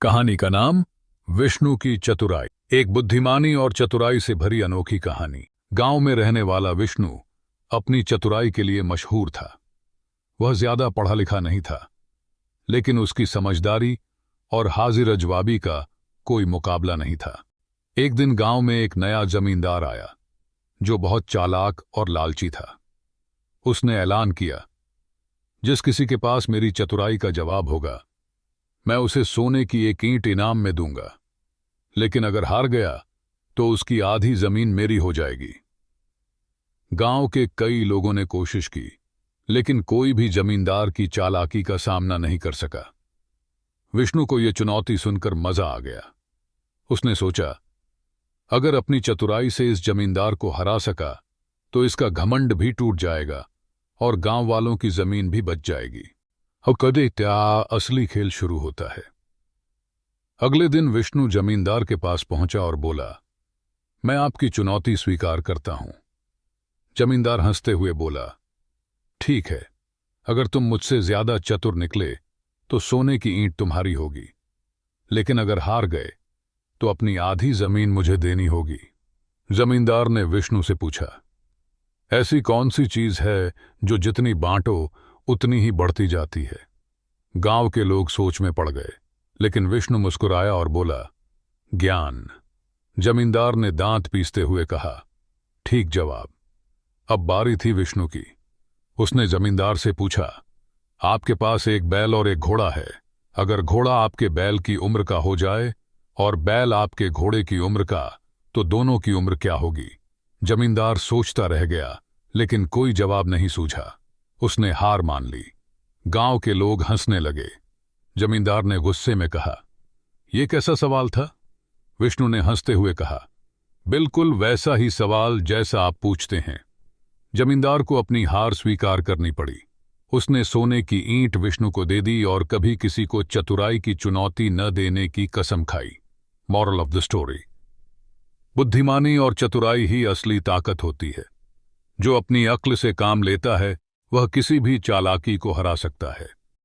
कहानी का नाम विष्णु की चतुराई। एक बुद्धिमानी और चतुराई से भरी अनोखी कहानी। गांव में रहने वाला विष्णु अपनी चतुराई के लिए मशहूर था। वह ज्यादा पढ़ा लिखा नहीं था, लेकिन उसकी समझदारी और हाजिर जवाबी का कोई मुकाबला नहीं था। एक दिन गांव में एक नया जमींदार आया जो बहुत चालाक और लालची था। उसने ऐलान किया, जिस किसी के पास मेरी चतुराई का जवाब होगा, मैं उसे सोने की एक ईंट इनाम में दूंगा, लेकिन अगर हार गया तो उसकी आधी जमीन मेरी हो जाएगी। गांव के कई लोगों ने कोशिश की, लेकिन कोई भी जमींदार की चालाकी का सामना नहीं कर सका। विष्णु को यह चुनौती सुनकर मजा आ गया। उसने सोचा, अगर अपनी चतुराई से इस जमींदार को हरा सका तो इसका घमंड भी टूट जाएगा और गांव वालों की जमीन भी बच जाएगी। अब कदे क्या असली खेल शुरू होता है। अगले दिन विष्णु जमींदार के पास पहुंचा और बोला, मैं आपकी चुनौती स्वीकार करता हूं। जमींदार हंसते हुए बोला, ठीक है, अगर तुम मुझसे ज्यादा चतुर निकले तो सोने की ईंट तुम्हारी होगी, लेकिन अगर हार गए तो अपनी आधी जमीन मुझे देनी होगी। जमींदार ने विष्णु से पूछा, ऐसी कौन सी चीज है जो जितनी बांटो उतनी ही बढ़ती जाती है। गांव के लोग सोच में पड़ गए, लेकिन विष्णु मुस्कुराया और बोला, ज्ञान। जमींदार ने दांत पीसते हुए कहा, ठीक जवाब। अब बारी थी विष्णु की। उसने जमींदार से पूछा, आपके पास एक बैल और एक घोड़ा है। अगर घोड़ा आपके बैल की उम्र का हो जाए और बैल आपके घोड़े की उम्र का, तो दोनों की उम्र क्या होगी। जमींदार सोचता रह गया, लेकिन कोई जवाब नहीं सूझा। उसने हार मान ली। गांव के लोग हंसने लगे। जमींदार ने गुस्से में कहा, यह कैसा सवाल था। विष्णु ने हंसते हुए कहा, बिल्कुल वैसा ही सवाल जैसा आप पूछते हैं। जमींदार को अपनी हार स्वीकार करनी पड़ी। उसने सोने की ईंट विष्णु को दे दी और कभी किसी को चतुराई की चुनौती न देने की कसम खाई। मॉरल ऑफ द स्टोरी, बुद्धिमानी और चतुराई ही असली ताकत होती है। जो अपनी अक्ल से काम लेता है वह किसी भी चालाकी को हरा सकता है।